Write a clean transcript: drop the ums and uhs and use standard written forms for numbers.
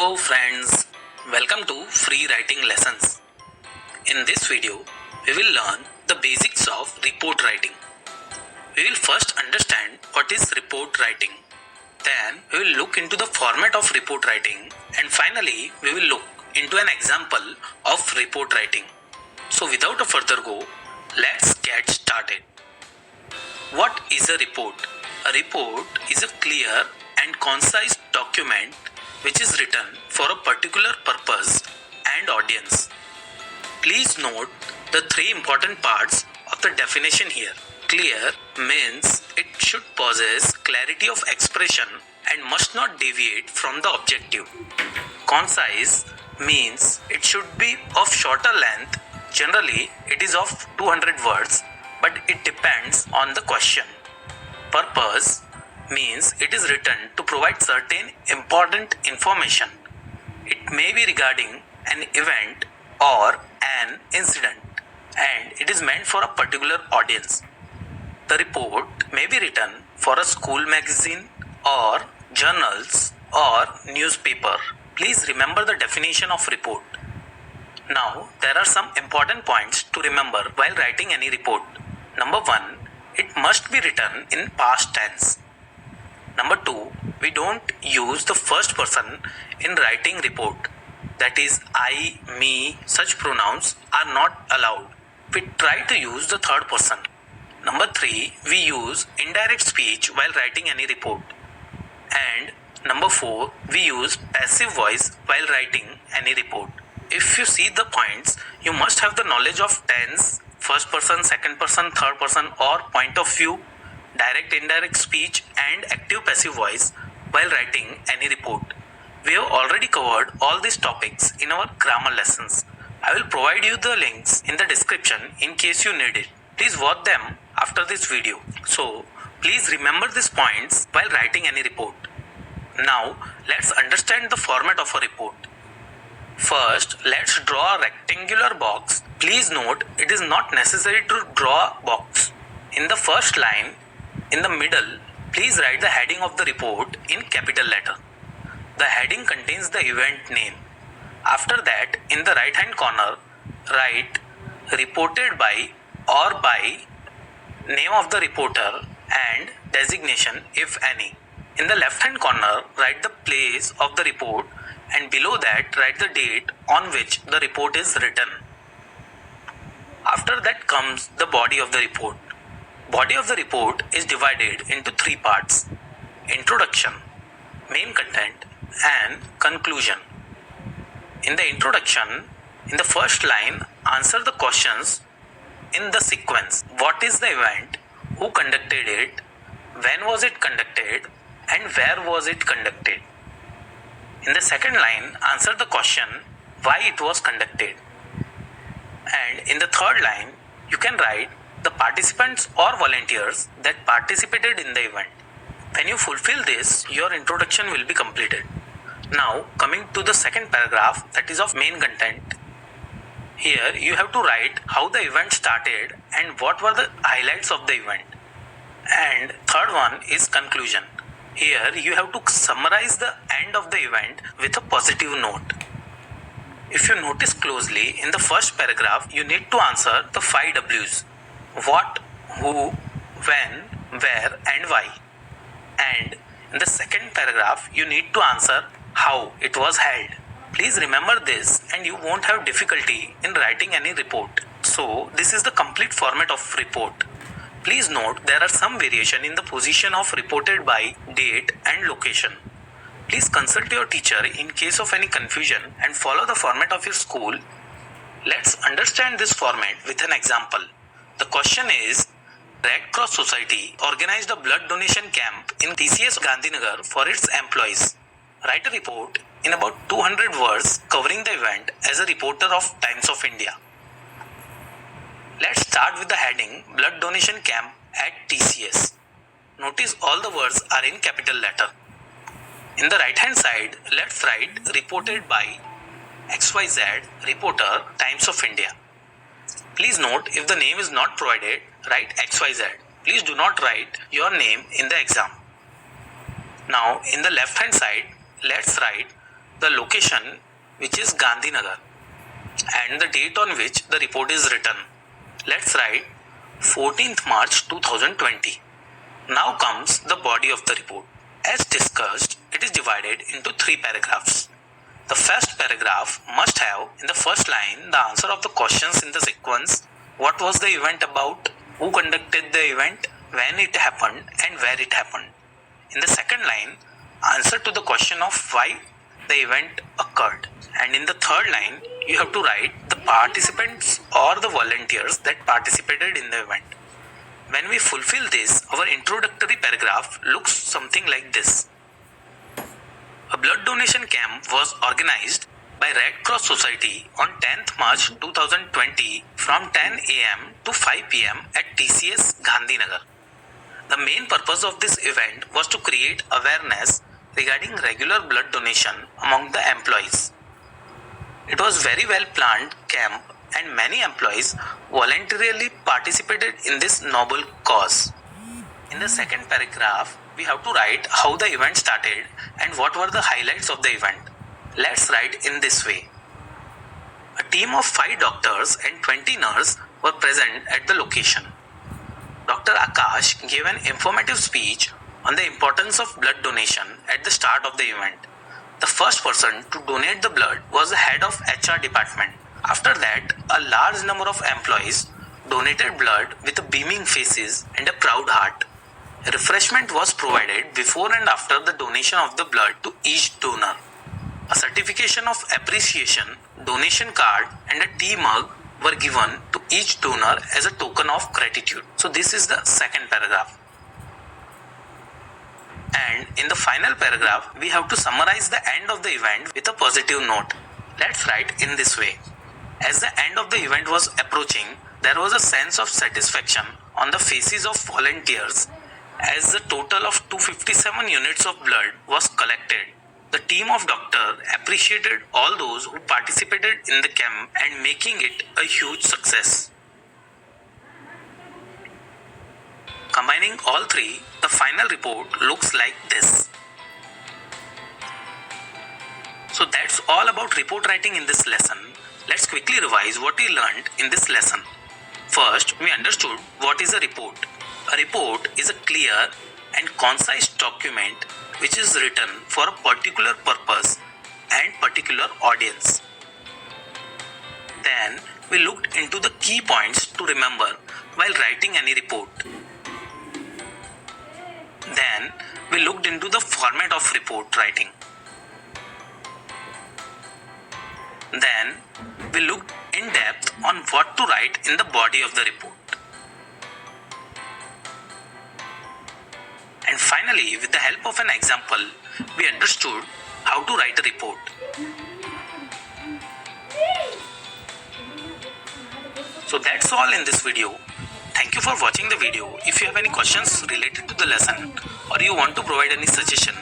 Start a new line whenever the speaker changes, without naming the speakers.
Hello friends, welcome to Free Writing Lessons. In this video, we will learn the basics of report writing. We will first understand what is report writing. Then we will look into the format of report writing, and finally we will look into an example of report writing. So without a further go, let's get started. What is a report? A report is a clear and concise document which is written for a particular purpose and audience. Please note the three important parts of the definition here. Clear means it should possess clarity of expression and must not deviate from the objective. Concise means it should be of shorter length. Generally, it is of 200 words, but it depends on the question. Purpose means it is written to provide certain important information. It may be regarding an event or an incident, and it is meant for a particular audience. The report may be written for a school magazine or journals or newspaper. Please remember the definition of report. Now, there are some important points to remember while writing any report. Number 1, it must be written in past tense. Number 2, we don't use the first person in writing report. That is, I, me, such pronouns are not allowed. We try to use the third person. Number 3, we use indirect speech while writing any report. And number 4, we use passive voice while writing any report. If you see the points, you must have the knowledge of tense, first person, second person, third person, or point of view, direct indirect speech, and active passive voice while writing any report. We have already covered all these topics in our grammar lessons. I will provide you the links in the description in case you need it. Please watch them after this video. So please remember these points while writing any report. Now let's understand the format of a report. First, let's draw a rectangular box. Please note, it is not necessary to draw a box. In the first line, in the middle, please write the heading of the report in capital letter. The heading contains the event name. After that, in the right hand corner, write reported by or by, name of the reporter and designation if any. In the left hand corner, write the place of the report, and below that write the date on which the report is written. After that comes the body of the report. Body of the report is divided into three parts: introduction, main content, and conclusion. In the introduction, in the first line, answer the questions in the sequence. What is the event? Who conducted it? When was it conducted? And where was it conducted? In the second line, answer the question why it was conducted. And in the third line, you can write the participants or volunteers that participated in the event. When you fulfill this, your introduction will be completed. Now, coming to the second paragraph, that is of main content. Here, you have to write how the event started and what were the highlights of the event. And third one is conclusion. Here, you have to summarize the end of the event with a positive note. If you notice closely, in the first paragraph, you need to answer the 5 W's. What, who, when, where, and why. And in the second paragraph, you need to answer how it was held. Please remember this and you won't have difficulty in writing any report. So, this is the complete format of report. Please note there are some variation in the position of reported by, date, and location. Please consult your teacher in case of any confusion and follow the format of your school. Let's understand this format with an example. The question is, Red Cross Society organized a blood donation camp in TCS Gandhinagar for its employees. Write a report in about 200 words covering the event as a reporter of Times of India. Let's start with the heading Blood Donation Camp at TCS. Notice all the words are in capital letter. In the right hand side, let's write reported by XYZ reporter Times of India. Please note, if the name is not provided, write XYZ. Please do not write your name in the exam. Now, in the left hand side, let's write the location, which is Gandhinagar, and the date on which the report is written. Let's write 14th March 2020. Now comes the body of the report. As discussed, it is divided into 3 paragraphs. The first paragraph must have in the first line the answer of the questions in the sequence: what was the event about, who conducted the event, when it happened, and where it happened. In the second line, answer to the question of why the event occurred. And in the third line, you have to write the participants or the volunteers that participated in the event. When we fulfill this, our introductory paragraph looks something like this. A blood donation camp was organized by Red Cross Society on 10th March 2020 from 10 am to 5 pm at TCS Gandhinagar. The main purpose of this event was to create awareness regarding regular blood donation among the employees. It was very well planned camp and many employees voluntarily participated in this noble cause. In the second paragraph, we have to write how the event started and what were the highlights of the event. Let's write in this way. A team of 5 doctors and 20 nurses were present at the location. Dr. Akash gave an informative speech on the importance of blood donation at the start of the event. The first person to donate the blood was the head of HR department. After that, a large number of employees donated blood with beaming faces and a proud heart. Refreshment was provided before and after the donation of the blood to each donor. A certification of appreciation, donation card, and a tea mug were given to each donor as a token of gratitude. So this is the second paragraph. And in the final paragraph, we have to summarize the end of the event with a positive note. Let's write in this way. As the end of the event was approaching, there was a sense of satisfaction on the faces of volunteers as the total of 257 units of blood was collected. The team of doctors appreciated all those who participated in the camp and making it a huge success. Combining all 3, the final report looks like this. So that's all about report writing in this lesson. Let's quickly revise what we learned in this lesson. First, we understood what is a report. A report is a clear and concise document which is written for a particular purpose and particular audience. Then, we looked into the key points to remember while writing any report. Then, we looked into the format of report writing. Then, we looked in depth on what to write in the body of the report. And finally, with the help of an example, we understood how to write a report. So that's all in this video. Thank you for watching the video. If you have any questions related to the lesson or you want to provide any suggestion,